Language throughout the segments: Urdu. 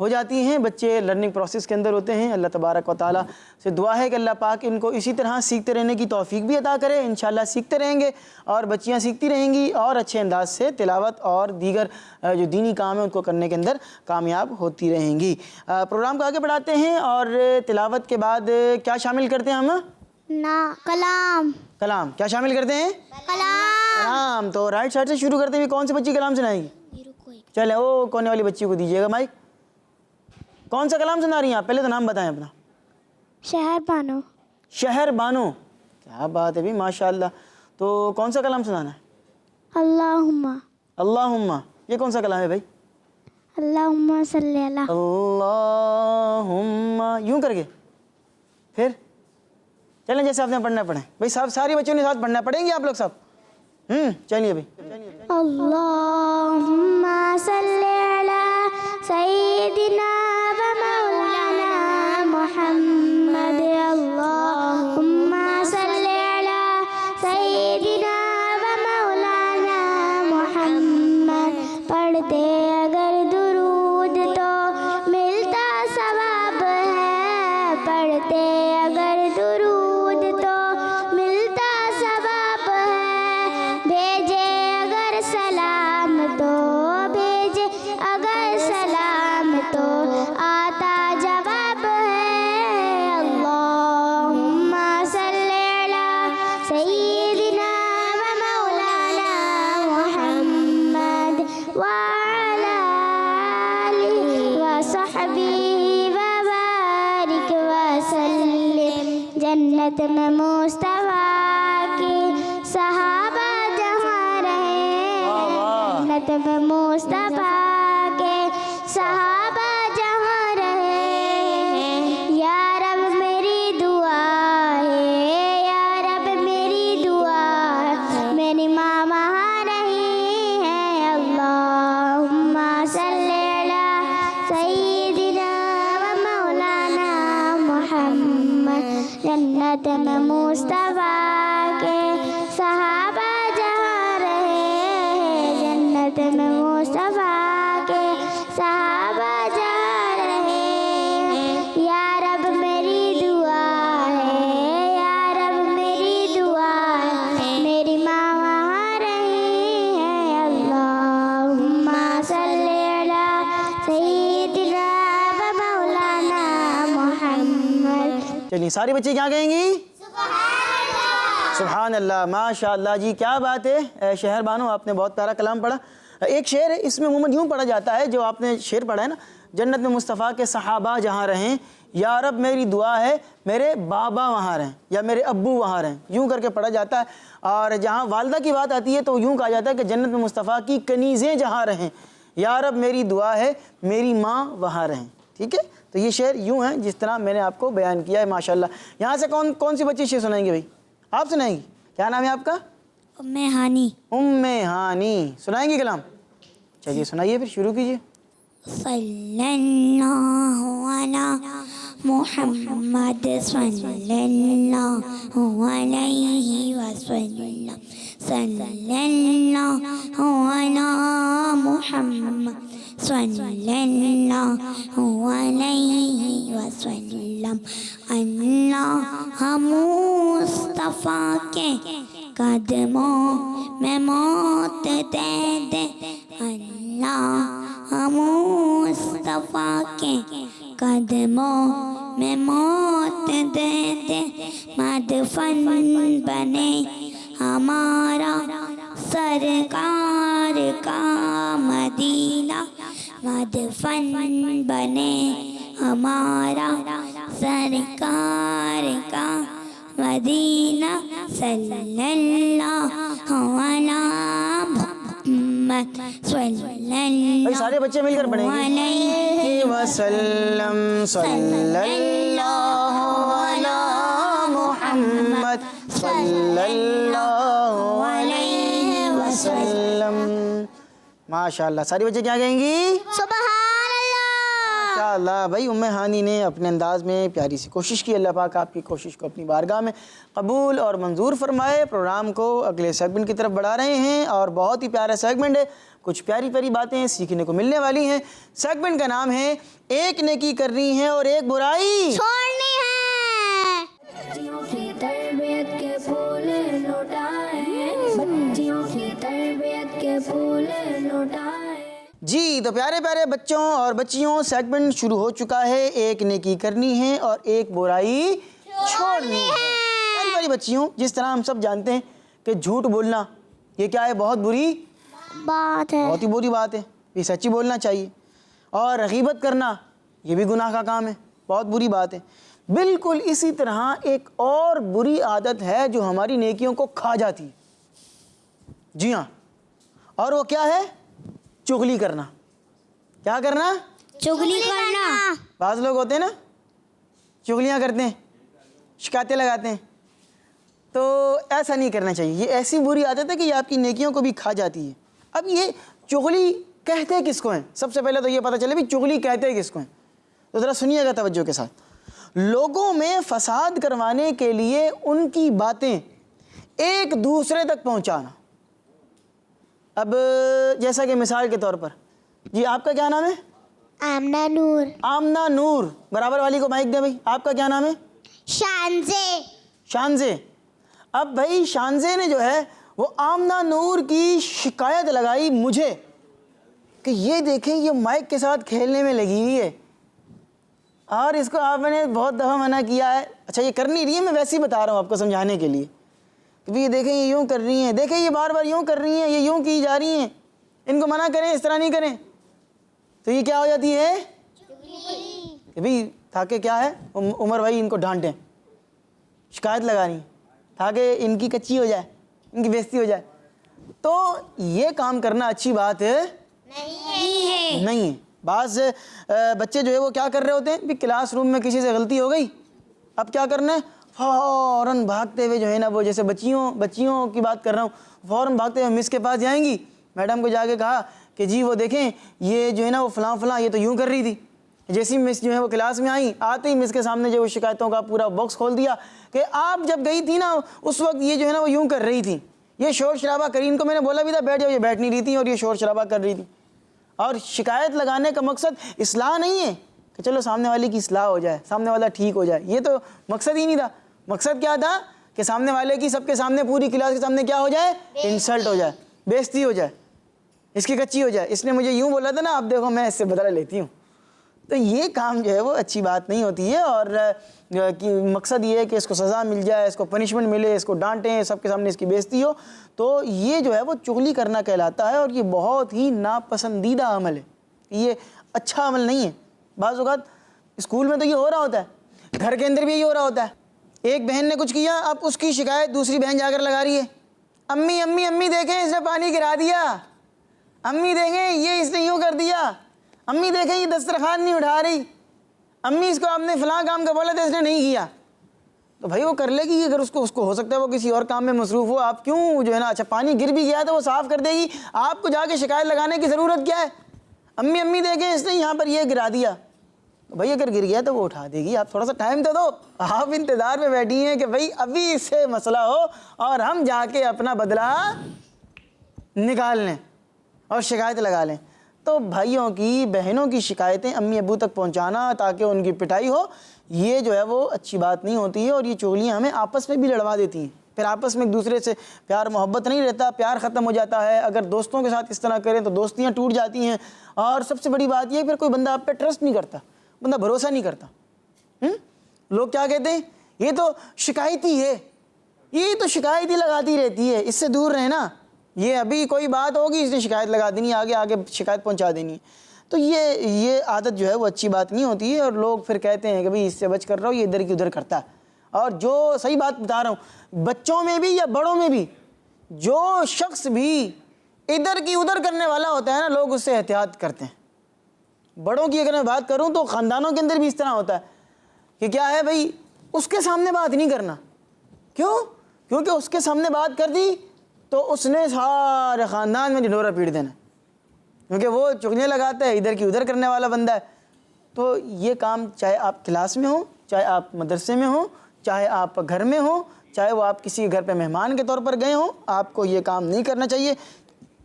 ہو جاتی ہیں، بچے لرننگ پروسیس کے اندر ہوتے ہیں۔ اللہ تبارک و تعالیٰ سے دعا ہے کہ اللہ پاک ان کو اسی طرح سیکھتے رہنے کی توفیق بھی عطا کرے۔ انشاءاللہ سیکھتے رہیں گے اور بچیاں سیکھتی رہیں گی اور اچھے انداز سے تلاوت اور دیگر جو دینی کام ہے ان کو کرنے کے اندر کامیاب ہوتی رہیں گی۔ پروگرام کو آگے بڑھاتے ہیں اور تلاوت کے بعد کیا شامل کرتے ہیں ہم؟ کلام کلام۔ کیا شامل کرتے ہیں؟ کلام۔ تو رائٹ سائڈ سے شروع کرتے ہوئے کون سی بچی کلام سنائے گی؟ چلے وہ کونے والی بچی کو دیجیے گا مائک۔ کون سا کلام سنا رہی ہیں آپ؟ پہلے تو نام بتائیں اپنا۔ شہر بانو۔ شہر بانو، کیا بات ہے بھی، ماشاءاللہ۔ تو کون سا کلام سنانا ہے؟ اللہم اللہم، یہ کون سا کلام ہے بھائی؟ اللہم صلی اللہ۔ اللہم، یوں کر کے پھر چلیں جیسے آپ نے پڑھنا پڑھیں بھائی صاحب، ساری بچوں نے ساتھ پڑھنا پڑیں گے آپ لوگ سب۔ چلیے بھائی۔ اللہم صلی علی سیدنا و مولانا محمد۔ اللہم صلی علی سیدنا و مولانا محمد۔ پڑھتے اگر درود تو ملتا ثواب ہے، پڑھتے اگر درود تو ملتا ثواب ہے، بھیجے اگر سلام تو بھیجے اگر سلام تو آتا جواب ہے۔ اللہم صلی علی سیدنا و مولانا محمد وعلی آلہ وصحبہ وبارک وسلم۔ جنت میں مصطفیٰ کی صحابہ جہاں رہے، جنت میں مصطفیٰ کے صحابہ جہاں رہے، یا رب میری دعا ہے، یا رب میری دعا ہے، میری ماں وہاں رہی ہے۔ اللہم صلی علی سیدنا و مولانا محمد۔ جنت میں مصطفیٰ کے صحابہ جہاں رہے، جنت میں مصطفیٰ کے صحابہ جہاں رہے، یا رب میری دعا ہے، یا رب میری دعا ہے، میری ماں وہاں رہی ہے۔ اللہم صلی علی سیدنا و مولانا محمد۔ چلیے ساری بچے کیا کہیں گی؟ سبحان اللہ، ماشاء اللہ جی، کیا بات ہے۔ شہر بانو، آپ نے بہت پیارا کلام پڑھا۔ ایک شعر ہے، اس میں عموماً یوں پڑھا جاتا ہے، جو آپ نے شعر پڑھا ہے نا، جنت میں مصطفیٰ کے صحابہ جہاں رہیں، یا رب میری دعا ہے میرے بابا وہاں رہیں یا میرے ابو وہاں رہیں، یوں کر کے پڑھا جاتا ہے۔ اور جہاں والدہ کی بات آتی ہے تو یوں کہا جاتا ہے کہ جنت میں مصطفیٰ کی کنیزیں جہاں رہیں، یا رب میری دعا ہے میری ماں وہاں رہیں۔ ٹھیک ہے، تو یہ شعر یوں ہیں جس طرح میں نے آپ کو بیان کیا ہے ماشاءاللہ۔ یہاں سے کون سی بچی شعر سنائیں گے بھائی؟ آپ سنائیں گی؟ کیا نام ہے آپ کا؟ ام ہانی۔ ام ہانی سنائیں گی کلام؟ چلیے سنائیے، پھر شروع کیجیے۔ صلی اللہ علی محمد صلی اللہ علیہ وسلم، صلی اللہ علی محمد صلی اللہ علیہ وسلم۔ اللہ مصطفیٰ کے قدموں میں موت دے دے، اللہ مصطفیٰ کے قدموں میں موت دے دے، مدفن بنے ہمارا سرکار کا مدینہ، مدفن بنے ہمارا سرکار کا مدینہ، صلی اللہ علی محمد صلی بھائی سارے بچے مل کر پڑھیں گے۔ علیہ وسلم صلی اللہ علی محمد صلی اللہ علیہ وسلم۔ ماشاءاللہ، ساری بچے کیا کہیں گی؟ سبحان اللہ۔ ماشاءاللہ۔ ماشاءاللہ بھائی ام ہانی نے اپنے انداز میں پیاری سی کوشش کی. اللہ پاک آپ کی کوشش کو اپنی بارگاہ میں قبول اور منظور فرمائے. پروگرام کو اگلے سیگمنٹ کی طرف بڑھا رہے ہیں اور بہت ہی پیارا سیگمنٹ ہے. کچھ پیاری پیاری باتیں سیکھنے کو ملنے والی ہیں. سیگمنٹ کا نام ہے ایک نیکی کرنی ہے اور ایک برائی چھوڑنی ہے. بچیوں کی تربیت کے پھول لوٹائیں, بچیوں کی تربیت کے پھول لوٹائیں. جی تو پیارے پیارے بچوں اور بچیوں, سیگمنٹ شروع ہو چکا ہے. ایک نیکی کرنی ہے اور ایک برائی چھوڑنی ہے. پیاری پیاری بچیوں, جس طرح ہم سب جانتے ہیں کہ جھوٹ بولنا یہ کیا ہے, بہت بری بات ہے. بہت ہی بری بات ہے. یہ سچی بولنا چاہیے. اور غیبت کرنا یہ بھی گناہ کا کام ہے, بہت بری بات ہے. بالکل اسی طرح ایک اور بری عادت ہے جو ہماری نیکیوں کو کھا جاتی ہے. جی ہاں, اور وہ کیا ہے؟ چغلی کرنا. کیا کرنا؟ چغلی کرنا. بعض لوگ ہوتے ہیں نا چغلیاں کرتے ہیں, شکایتیں لگاتے ہیں. تو ایسا نہیں کرنا چاہیے. یہ ایسی بری عادت ہے کہ یہ آپ کی نیکیوں کو بھی کھا جاتی ہے. اب یہ چغلی کہتے کس کو ہیں؟ سب سے پہلے تو یہ پتہ چلے بھی چغلی کہتے کس کو ہیں. تو ذرا سنیے گا توجہ کے ساتھ. لوگوں میں فساد کروانے کے لیے ان کی باتیں ایک دوسرے تک پہنچانا. اب جیسا کہ مثال کے طور پر, جی آپ کا کیا نام ہے؟ آمنہ نور. آمنہ نور. برابر والی کو مائک دیں بھائی. آپ کا کیا نام ہے؟ شانزے. شانزے. اب بھائی شانزے نے جو ہے وہ آمنہ نور کی شکایت لگائی مجھے کہ یہ دیکھیں یہ مائک کے ساتھ کھیلنے میں لگی ہوئی ہے اور اس کو آپ نے بہت دفعہ منع کیا ہے. اچھا یہ کر نہیں رہی ہے, میں ویسے ہی بتا رہا ہوں آپ کو سمجھانے کے لیے کہ یہ دیکھیں یہ یوں کر رہی ہیں, دیکھیں یہ بار بار یوں کر رہی ہیں, یہ یوں کی جا رہی ہیں, ان کو منع کریں, اس طرح نہیں کریں. تو یہ کیا ہو جاتی ہے کہ بھئی تاکہ کیا ہے عمر بھائی ان کو ڈانٹیں, شکایت لگانی تاکہ ان کی کچی ہو جائے, ان کی بےزتی ہو جائے. تو یہ کام کرنا اچھی بات نہیں ہے. بعض بچے جو ہے وہ کیا کر رہے ہوتے ہیں بھی کلاس روم میں کسی سے غلطی ہو گئی, اب کیا کرنا ہے فوراً بھاگتے ہوئے جو ہے نا وہ جیسے بچیوں کی بات کر رہا ہوں, فوراً بھاگتے ہوئے مس کے پاس جائیں گی. میڈم کو جا کے کہا کہ جی وہ دیکھیں یہ جو ہے نا وہ فلاں یہ تو یوں کر رہی تھی. جیسی مس جو ہے وہ کلاس میں آئیں, آتے ہی مس کے سامنے جو وہ شکایتوں کا پورا باکس کھول دیا کہ آپ جب گئی تھی نا اس وقت یہ جو ہے نا وہ یوں کر رہی تھی, یہ شور شرابہ کری, ان کو میں نے بولا بھی تھا بیٹھ جاؤ, یہ بیٹھ نہیں رہی تھی اور یہ شور شرابہ کر رہی تھی. اور شکایت لگانے کا مقصد اصلاح نہیں ہے کہ چلو سامنے والے کی اصلاح ہو جائے, سامنے والا ٹھیک ہو جائے, یہ تو مقصد ہی نہیں تھا. مقصد کیا تھا کہ سامنے والے کی سب کے سامنے پوری کلاس کے سامنے کیا ہو جائے, انسلٹ ہو جائے, بےزتی ہو جائے, اس کی کچی ہو جائے. اس نے مجھے یوں بولا تھا نا, اب دیکھو میں اس سے بدلہ لیتی ہوں. تو یہ کام جو ہے وہ اچھی بات نہیں ہوتی ہے اور مقصد یہ ہے کہ اس کو سزا مل جائے, اس کو پنشمنٹ ملے, اس کو ڈانٹیں, سب کے سامنے اس کی بےزتی ہو. تو یہ جو ہے وہ چغلی کرنا کہلاتا ہے اور یہ بہت ہی ناپسندیدہ عمل ہے. یہ اچھا عمل نہیں ہے. بعض اوقات اسکول میں تو یہ ہو رہا ہوتا ہے, گھر کے اندر بھی یہی ہو رہا ہوتا ہے. ایک بہن نے کچھ کیا, اب اس کی شکایت دوسری بہن جا کر لگا رہی ہے, امی امی امی دیکھیں اس نے پانی گرا دیا, امی دیکھیں یہ اس نے یوں کر دیا, امی دیکھیں یہ دسترخوان نہیں اٹھا رہی, امی اس کو آپ نے فلاں کام کا بولا تھا اس نے نہیں کیا. تو بھائی وہ کر لے گی, اگر اس کو ہو سکتا ہے وہ کسی اور کام میں مصروف ہو, آپ کیوں جو ہے نا, اچھا پانی گر بھی گیا تو وہ صاف کر دے گی, آپ کو جا کے شکایت لگانے کی ضرورت کیا ہے؟ امی امی دیکھیں اس نے یہاں پر یہ گرا دیا. بھائی اگر گر گیا تو وہ اٹھا دے گی, آپ تھوڑا سا ٹائم تو دو. آپ انتظار میں بیٹھی ہیں کہ بھئی ابھی اس سے مسئلہ ہو اور ہم جا کے اپنا بدلہ نکال لیں اور شکایت لگا لیں. تو بھائیوں کی بہنوں کی شکایتیں امی ابو تک پہنچانا تاکہ ان کی پٹائی ہو, یہ جو ہے وہ اچھی بات نہیں ہوتی ہے. اور یہ چغلیاں ہمیں آپس میں بھی لڑوا دیتی ہیں, پھر آپس میں ایک دوسرے سے پیار محبت نہیں رہتا, پیار ختم ہو جاتا ہے. اگر دوستوں کے ساتھ اس طرح کریں تو دوستیاں ٹوٹ جاتی ہیں. اور سب سے بڑی بات یہ ہے پھر کوئی بندہ آپ پہ ٹرسٹ نہیں کرتا, بندہ بھروسہ نہیں کرتا. لوگ کیا کہتے ہیں, یہ تو شکایتی ہے, یہ تو شکایت ہی لگاتی رہتی ہے, اس سے دور رہنا. یہ ابھی کوئی بات ہوگی اس نے شکایت لگا دینی, آگے شکایت پہنچا دینی. تو یہ عادت جو ہے وہ اچھی بات نہیں ہوتی ہے. اور لوگ پھر کہتے ہیں کہ بھئی اس سے بچ کر رہو, یہ ادھر کی ادھر کرتا ہے. اور جو صحیح بات بتا رہا ہوں, بچوں میں بھی یا بڑوں میں بھی جو شخص بھی ادھر کی ادھر کرنے والا ہوتا ہے نا, لوگ اس سے احتیاط کرتے ہیں. بڑوں کی اگر میں بات کروں تو خاندانوں کے اندر بھی اس طرح ہوتا ہے کہ کیا ہے بھئی اس کے سامنے بات نہیں کرنا. کیوں؟ کیونکہ اس کے سامنے بات کر دی تو اس نے سارے خاندان میں ڈھنڈورا پیٹ دینا, کیونکہ وہ چغلیاں لگاتا ہے, ادھر کی ادھر کرنے والا بندہ ہے. تو یہ کام چاہے آپ کلاس میں ہوں، چاہے آپ مدرسے میں ہوں، چاہے آپ گھر میں ہوں، چاہے وہ آپ کسی گھر پہ مہمان کے طور پر گئے ہوں، آپ کو یہ کام نہیں کرنا چاہیے۔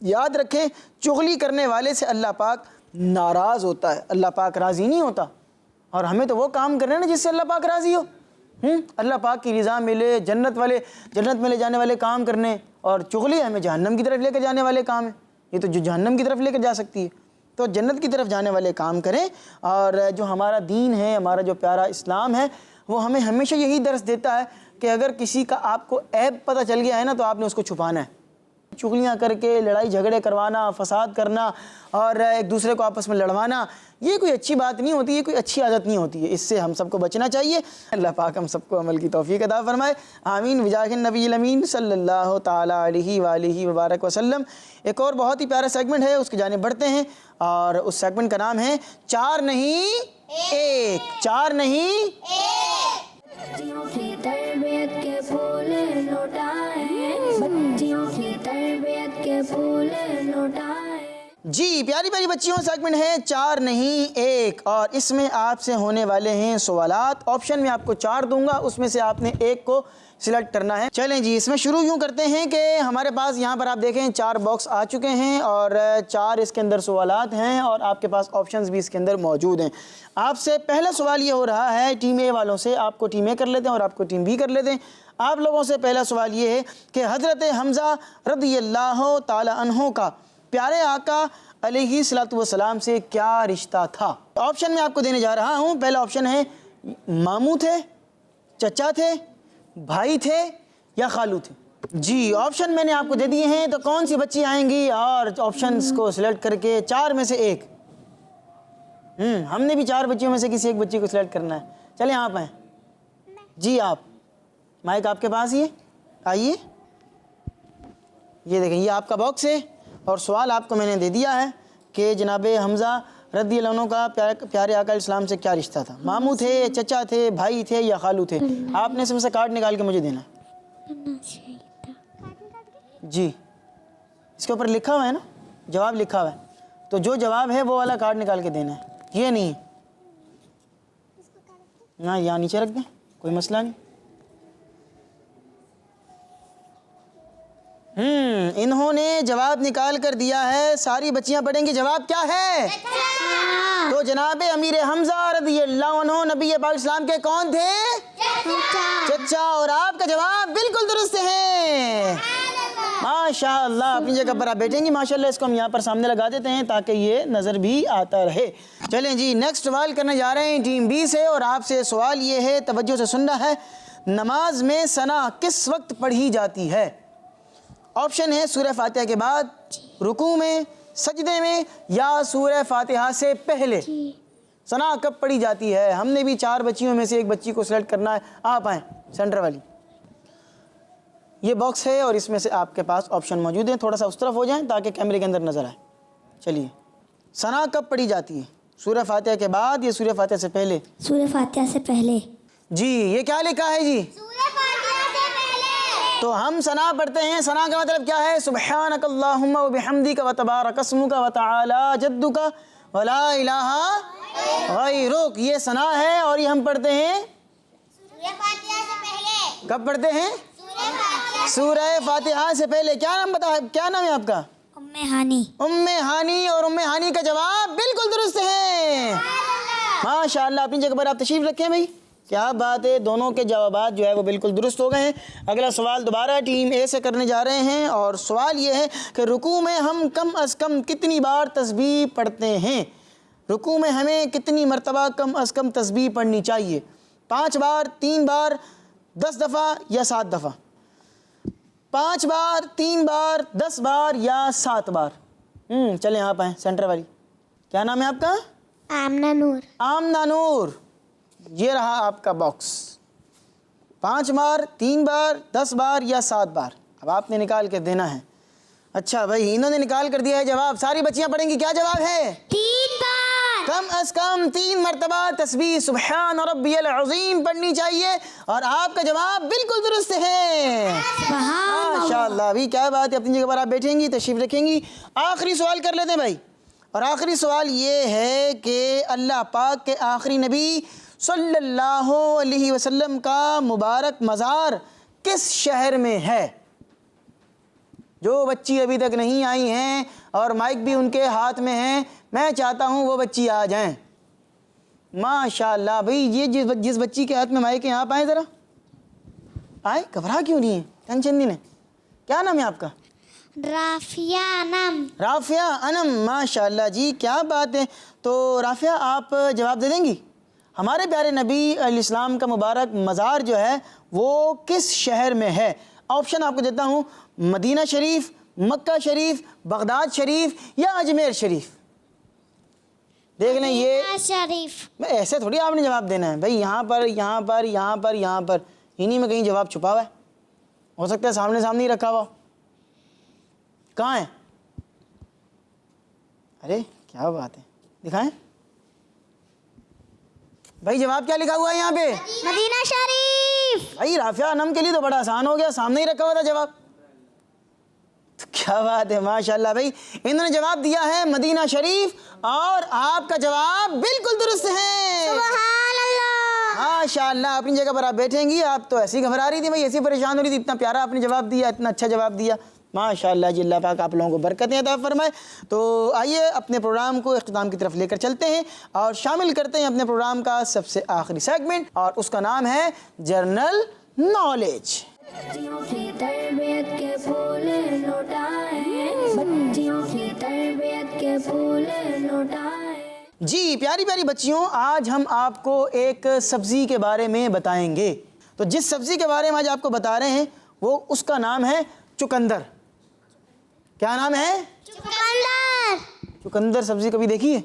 یاد رکھیں چغلی کرنے والے سے اللہ پاک ناراض ہوتا ہے، اللہ پاک راضی نہیں ہوتا، اور ہمیں تو وہ کام کرنا ہے نا جس سے اللہ پاک راضی ہو۔ اللہ پاک کی رضا ملے، جنت میں لے جانے والے کام کرنے، اور چغلی ہمیں جہنم کی طرف لے کر جانے والے کام ہیں، یہ تو جو جہنم کی طرف لے کر جا سکتی ہے۔ تو جنت کی طرف جانے والے کام کریں، اور جو ہمارا دین ہے، ہمارا جو پیارا اسلام ہے، وہ ہمیں ہمیشہ یہی درس دیتا ہے کہ اگر کسی کا آپ کو عیب پتہ چل گیا ہے نا تو آپ نے اس کو چھپانا ہے۔ چغلیاں کر کے لڑائی جھگڑے کروانا، فساد کرنا اور ایک دوسرے کو آپس میں لڑوانا، یہ کوئی اچھی بات نہیں ہوتی، یہ کوئی اچھی عادت نہیں ہوتی ہے، اس سے ہم سب کو بچنا چاہیے۔ اللہ پاک ہم سب کو عمل کی توفیق عطا فرمائے، آمین بجاہ النبی الامین صلی اللہ تعالیٰ علیہ وآلہ وبارک وسلم۔ ایک اور بہت ہی پیارا سیگمنٹ ہے، اس کی جانب بڑھتے ہیں، اور اس سیگمنٹ کا نام ہے چار نہیں ایک، چار نہیں بچیوں کی تربیت کے پھول لوٹائیں، بچیوں کی تربیت کے پھول لوٹائیں۔ جی پیاری پیاری بچیوں، سیگمنٹ ہے چار نہیں ایک، اور اس میں آپ سے ہونے والے ہیں سوالات۔ آپشن میں آپ کو 4 دوں گا، اس میں سے آپ نے ایک کو سلیکٹ کرنا ہے۔ چلیں جی اس میں شروع یوں کرتے ہیں کہ ہمارے پاس یہاں پر آپ دیکھیں 4 باکس آ چکے ہیں، اور 4 اس کے اندر سوالات ہیں، اور آپ کے پاس آپشنز بھی اس کے اندر موجود ہیں۔ آپ سے پہلا سوال یہ ہو رہا ہے ٹیم اے والوں سے، آپ کو ٹیم اے کر لیتے ہیں اور آپ کو ٹیم بی کر لیتے ہیں۔ آپ لوگوں سے پہلا سوال یہ ہے کہ حضرت حمزہ رضی اللہ تعالی عنہ کا پیارے آقا علیہ الصلوۃ والسلام سے کیا رشتہ تھا؟ آپشن میں آپ کو دینے جا رہا ہوں۔ پہلا آپشن ہے ماموں تھے، چچا تھے، بھائی تھے یا خالو تھے۔ جی آپشن میں نے آپ کو دے دیے ہیں، تو کون سی بچی آئیں گی اور آپشنز کو سلیکٹ کر کے 4 میں سے ایک؟ ہم نے بھی 4 بچیوں میں سے کسی ایک بچی کو سلیکٹ کرنا ہے۔ چلیں آپ آئیں۔ جی آپ، مائک آپ کے پاس ہی ہے، آئیے۔ یہ دیکھیں یہ آپ کا باکس ہے، اور سوال آپ کو میں نے دے دیا ہے کہ جناب حمزہ رضی اللہ عنہ کا پیارے آقا علیہ السلام سے کیا رشتہ تھا؟ ماموں تھے، چچا تھے، بھائی تھے یا خالو تھے؟ آپ نے اس میں سے کارڈ نکال کے مجھے دینا ہے۔ جی اس کے اوپر لکھا ہوا ہے نا، جواب لکھا ہوا ہے، تو جو جواب ہے وہ والا کارڈ نکال کے دینا ہے، یہ نہیں نا، یہاں نیچے رکھ دیں، کوئی مسئلہ نہیں۔ انہوں نے جواب نکال کر دیا ہے، ساری بچیاں پڑھیں گی جواب کیا ہے؟ تو جناب امیر حمزہ رضی اللہ عنہ نبی پاک اسلام کے کون تھے؟ چچا، اور آپ کا جواب بالکل درست ہے، ماشاء اللہ۔ اپنی جگہ پر آپ بیٹھیں گی، ماشاء اللہ۔ اس کو ہم یہاں پر سامنے لگا دیتے ہیں تاکہ یہ نظر بھی آتا رہے۔ چلیں جی نیکسٹ سوال کرنے جا رہے ہیں ٹیم بی سے، اور آپ سے سوال یہ ہے، توجہ سے سننا ہے، نماز میں ثنا کس وقت پڑھی جاتی ہے؟ آپشن ہے سورہ فاتحہ کے بعد، رکوع میں، سجدے میں، یا سورہ فاتحہ سے پہلے۔ ثنا کب پڑھی جاتی ہے؟ ہم نے بھی 4 بچیوں میں سے ایک بچی کو سلیکٹ کرنا ہے۔ آپ آئیں سینٹر والی، یہ باکس ہے اور اس میں سے آپ کے پاس آپشن موجود ہیں، تھوڑا سا اس طرف ہو جائیں تاکہ کیمرے کے اندر نظر آئے۔ چلیے ثنا کب پڑھی جاتی ہے؟ سورہ فاتحہ کے بعد یا سورہ فاتحہ سے پہلے؟ سورہ فاتحہ سے پہلے۔ جی یہ کیا لکھا ہے جی؟ تو ہم ثنا پڑھتے ہیں، ثنا کا مطلب کیا ہے؟ سبحانک اللہم و بحمدک و تبارک اسمک و تعالی جدک و لا الہ غیرک، یہ ثنا ہے، اور یہ ہم پڑھتے ہیں سورہ فاتحہ سے پہلے۔ کب پڑھتے ہیں؟ سورہ فاتحہ سے پہلے۔ کیا نام کیا نام ہے آپ کا؟ ام ہانی۔ ام ہانی، اور ام ہانی کا جواب بالکل درست ہے، ماشاء اللہ۔ اپنی جگہ پر آپ تشریف رکھیں بھائی، کیا بات ہے، دونوں کے جوابات جو ہے وہ بالکل درست ہو گئے ہیں۔ اگلا سوال دوبارہ ٹیم اے سے کرنے جا رہے ہیں، اور سوال یہ ہے کہ رکوع میں ہم کم از کم کتنی بار تسبیح پڑھتے ہیں؟ رکوع میں ہمیں کتنی مرتبہ کم از کم تسبیح پڑھنی چاہیے؟ 5 بار، 3 بار، 10 دفعہ یا 7 دفعہ؟ 5 بار، 3 بار، 10 بار یا 7 بار؟ چلیں آپ آئیں سینٹر والی، کیا نام ہے آپ کا؟ آمنہ نور۔ آمنہ نور، یہ رہا آپ کا باکس، 5 بار، 3 بار، 10 بار یا 7 بار؟ اب آپ نے نکال کے دینا ہے۔ اچھا بھائی انہوں نے نکال کر دیا ہے جواب، ساری بچیاں پڑھیں گی، کیا جواب ہے؟ 3 بار۔ کم از کم 3 مرتبہ تسبیح سبحان ربی العظیم پڑھنی چاہیے، اور آپ کا جواب بالکل درست ہے، ماشاء اللہ۔ ابھی کیا بات ہے، اپنی جگہ پر آپ بیٹھیں گی، تشریف رکھیں گی۔ آخری سوال کر لیتے ہیں بھائی، اور آخری سوال یہ ہے کہ اللہ پاک کے آخری نبی صلی اللہ علیہ وسلم کا مبارک مزار کس شہر میں ہے؟ جو بچی ابھی تک نہیں آئی ہیں اور مائک بھی ان کے ہاتھ میں ہیں، میں چاہتا ہوں وہ بچی آ جائیں۔ ماشاءاللہ بھئی، یہ جس بچی کے ہاتھ میں مائک ہے آپ آئیں ذرا، آئے، گھبرا کیوں نہیں ہیں؟ ٹینشن نہیں ہے۔ کیا نام ہے آپ کا؟ رافیہ انم۔ رافیہ انم، ماشاءاللہ جی، کیا بات ہے۔ تو رافیہ آپ جواب دے دیں گی؟ ہمارے پیارے نبی علیہ السلام کا مبارک مزار جو ہے وہ کس شہر میں ہے؟ آپشن آپ کو دیتا ہوں، مدینہ شریف، مکہ شریف، بغداد شریف یا اجمیر شریف۔ دیکھ لیں یہ مدینہ شریف۔ ایسے تھوڑی آپ نے جواب دینا ہے بھائی، یہاں پر یہاں پر یہاں پر یہاں پر، انہی میں کہیں جواب چھپا ہوا ہے، ہو سکتا ہے سامنے سامنے ہی رکھا ہوا۔ کہاں ہے؟ ارے کیا بات ہے، دکھائیں بھائی، جواب کیا لکھا ہوا ہے یہاں پہ؟ مدینہ شریف۔ بھائی رافیہ انم کے لیے تو بڑا آسان ہو گیا، سامنے ہی رکھا ہوا تھا جواب۔ تو کیا بات ہے، ماشاءاللہ بھائی، انہوں نے جواب دیا ہے مدینہ شریف، اور آپ کا جواب بالکل درست ہے۔ سبحان اللہ۔ ماشاءاللہ، اپنی جگہ پر آپ بیٹھیں گی، آپ تو ایسی گھبرا رہی تھی بھائی، ایسی پریشان ہو رہی تھی، اتنا پیارا آپ نے جواب دیا، اتنا اچھا جواب دیا، ماشاءاللہ جی، اللہ پاک آپ لوگوں کو برکتیں عطا فرمائے۔ تو آئیے اپنے پروگرام کو اختتام کی طرف لے کر چلتے ہیں اور شامل کرتے ہیں اپنے پروگرام کا سب سے آخری سیگمنٹ، اور اس کا نام ہے جنرل نالج۔ بچیوں کی تربیت کے پھول لوٹائیں، بچیوں کی تربیت کے پھول لوٹائیں۔ جی پیاری پیاری بچیوں، آج ہم آپ کو ایک سبزی کے بارے میں بتائیں گے۔ تو جس سبزی کے بارے میں آج آپ کو بتا رہے ہیں وہ اس کا نام ہے چقندر۔ کیا نام ہے؟ چقندر۔ چقندر سبزی کبھی دیکھی ہے؟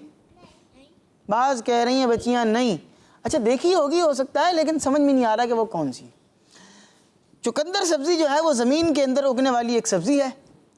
بعض کہہ رہی ہیں بچیاں نہیں، اچھا دیکھی ہوگی ہو سکتا ہے، لیکن سمجھ میں نہیں آ رہا کہ وہ کون سی۔ چقندر سبزی جو ہے وہ زمین کے اندر اگنے والی ایک سبزی ہے،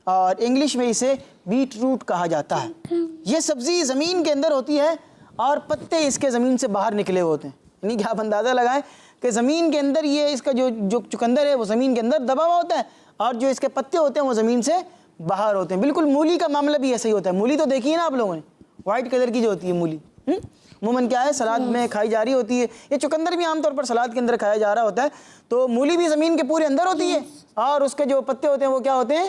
اور انگلش میں اسے بیٹ روٹ کہا جاتا ہے۔ یہ سبزی زمین کے اندر ہوتی ہے اور پتے اس کے زمین سے باہر نکلے ہوئے ہوتے ہیں، یعنی کہ آپ اندازہ لگائیں کہ زمین کے اندر یہ اس کا جو چقندر ہے وہ زمین کے اندر دبا ہوا ہوتا ہے، اور جو اس کے پتے ہوتے ہیں وہ زمین سے باہر ہوتے ہیں۔ بالکل مولی کا معاملہ بھی ایسا ہی ہوتا ہے۔ مولی تو دیکھی ہے نا آپ لوگوں نے، وائٹ کلر کی جو ہوتی ہے مولی، عموماً کیا ہے سلاد میں کھائی جا رہی ہوتی ہے، یہ چقندر بھی عام طور پر سلاد کے اندر کھایا جا رہا ہوتا ہے۔ تو مولی بھی زمین کے پورے اندر ہوتی ہے، اور اس کے جو پتے ہوتے ہیں وہ کیا ہوتے ہیں؟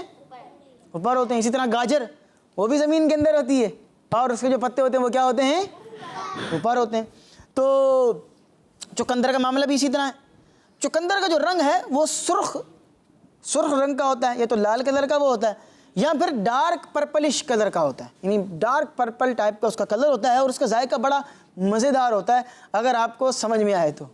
اوپر ہوتے ہیں۔ اسی طرح گاجر وہ بھی زمین کے اندر ہوتی ہے، اور اس کے جو پتے ہوتے ہیں وہ کیا ہوتے ہیں؟ اوپر ہوتے ہیں۔ تو چقندر کا معاملہ بھی اسی طرح ہے۔ چقندر کا جو رنگ ہے وہ سرخ رنگ کا ہوتا ہے، یا تو لال کلر کا وہ ہوتا ہے، یا پھر ڈارک پرپلش کلر کا ہوتا ہے، یعنی ڈارک پرپل ٹائپ کا اس کا کلر ہوتا ہے، اور اس کا ذائقہ بڑا مزیدار ہوتا ہے اگر آپ کو سمجھ میں آئے تو۔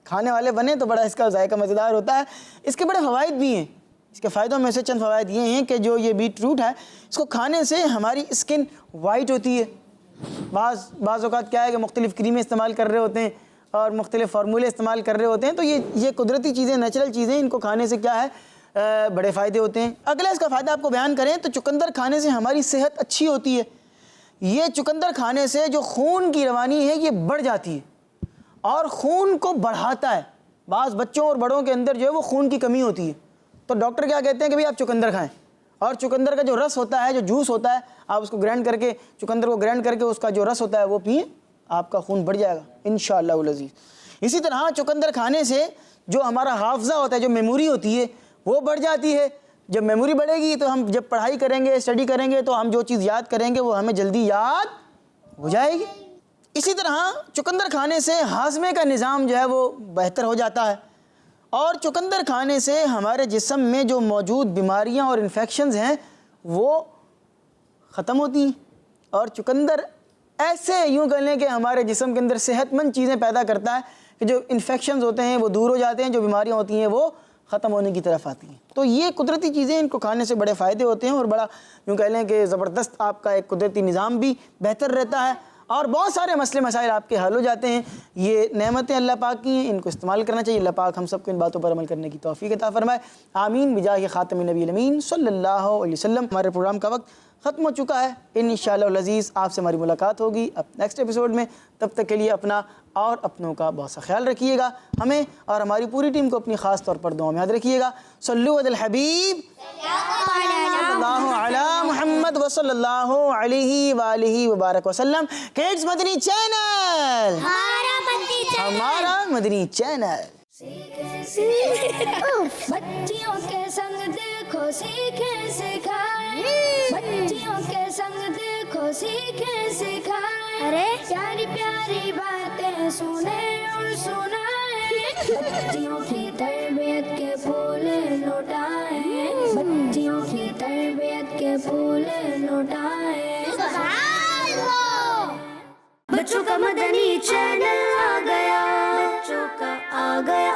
کھانے والے بنے تو بڑا اس کا ذائقہ مزیدار ہوتا ہے۔ اس کے بڑے فوائد بھی ہیں، اس کے فائدوں میں سے چند فوائد یہ ہیں کہ جو یہ بیٹ روٹ ہے اس کو کھانے سے ہماری اسکن وائٹ ہوتی ہے۔ بعض اوقات کیا ہے کہ مختلف کریمیں استعمال کر رہے ہوتے ہیں اور مختلف فارمولے استعمال کر رہے ہوتے ہیں، تو یہ قدرتی چیزیں، نیچرل چیزیں، ان کو کھانے سے کیا ہے بڑے فائدے ہوتے ہیں۔ اگلا اس کا فائدہ آپ کو بیان کریں تو چقندر کھانے سے ہماری صحت اچھی ہوتی ہے۔ یہ چقندر کھانے سے جو خون کی روانی ہے یہ بڑھ جاتی ہے اور خون کو بڑھاتا ہے۔ بعض بچوں اور بڑوں کے اندر جو ہے وہ خون کی کمی ہوتی ہے، تو ڈاکٹر کیا کہتے ہیں کہ بھئی آپ چقندر کھائیں، اور چقندر کا جو رس ہوتا ہے، جو جوس ہوتا ہے، آپ اس کو گرینڈ کر کے، چقندر کو گرینڈ کر کے اس کا جو رس ہوتا ہے وہ پئیں، آپ کا خون بڑھ جائے گا انشاءاللہ العزیز۔ اسی طرح چقندر کھانے سے جو ہمارا حافظہ ہوتا ہے، جو میموری ہوتی ہے وہ بڑھ جاتی ہے۔ جب میموری بڑھے گی تو ہم جب پڑھائی کریں گے، اسٹڈی کریں گے، تو ہم جو چیز یاد کریں گے وہ ہمیں جلدی یاد ہو جائے گی۔ اسی طرح چقندر کھانے سے ہاضمے کا نظام جو ہے وہ بہتر ہو جاتا ہے، اور چقندر کھانے سے ہمارے جسم میں جو موجود بیماریاں اور انفیکشنز ہیں وہ ختم ہوتی ہیں، اور چقندر ایسے یوں کر لیں کہ ہمارے جسم کے اندر صحت مند چیزیں پیدا کرتا ہے کہ جو انفیکشنز ہوتے ہیں وہ دور ہو جاتے ہیں، جو بیماریاں ہوتی ہیں وہ ختم ہونے کی طرف آتی ہیں۔ تو یہ قدرتی چیزیں، ان کو کھانے سے بڑے فائدے ہوتے ہیں، اور بڑا یوں کہہ لیں کہ زبردست آپ کا ایک قدرتی نظام بھی بہتر رہتا ہے، اور بہت سارے مسئلے مسائل آپ کے حل ہو جاتے ہیں۔ یہ نعمتیں اللہ پاک کی ہیں، ان کو استعمال کرنا چاہیے۔ اللہ پاک ہم سب کو ان باتوں پر عمل کرنے کی توفیق عطا فرمائے، آمین بجاہ خاتم النبی الامین صلی اللہ علیہ وسلم۔ ہمارے پروگرام کا وقت ختم ہو چکا ہے. انشاءاللہ العزیز آپ سے ہماری ملاقات ہوگی اب نیکسٹ ایپیسوڈ میں. تب تک کے لیے اپنا اور اپنوں کا بہت سا خیال رکھیے گا. ہمیں اور ہماری پوری ٹیم کو اپنی خاص طور پر دعاؤں میں یاد رکھیے گا. صلو علی الحبیب صلی اللہ علی محمد وصلی اللہ علیہ وآلہ وبارک وسلم. کڈز مدنی چینل، ہمارا مدنی چینل. بچیوں کے سنگ دیکھو سیکھیں سکھائیں، بچیوں کے سنگ دیکھو سیکھیں سکھائیں، ارے پیاری پیاری باتیں سنیں اور سنائیں، بچیوں کی تربیت کے پھول لوٹائیں، بچیوں کی تربیت کے پھول لوٹائیں. بچوں کا مدنی چینل آ گیا، بچوں کا آ گیا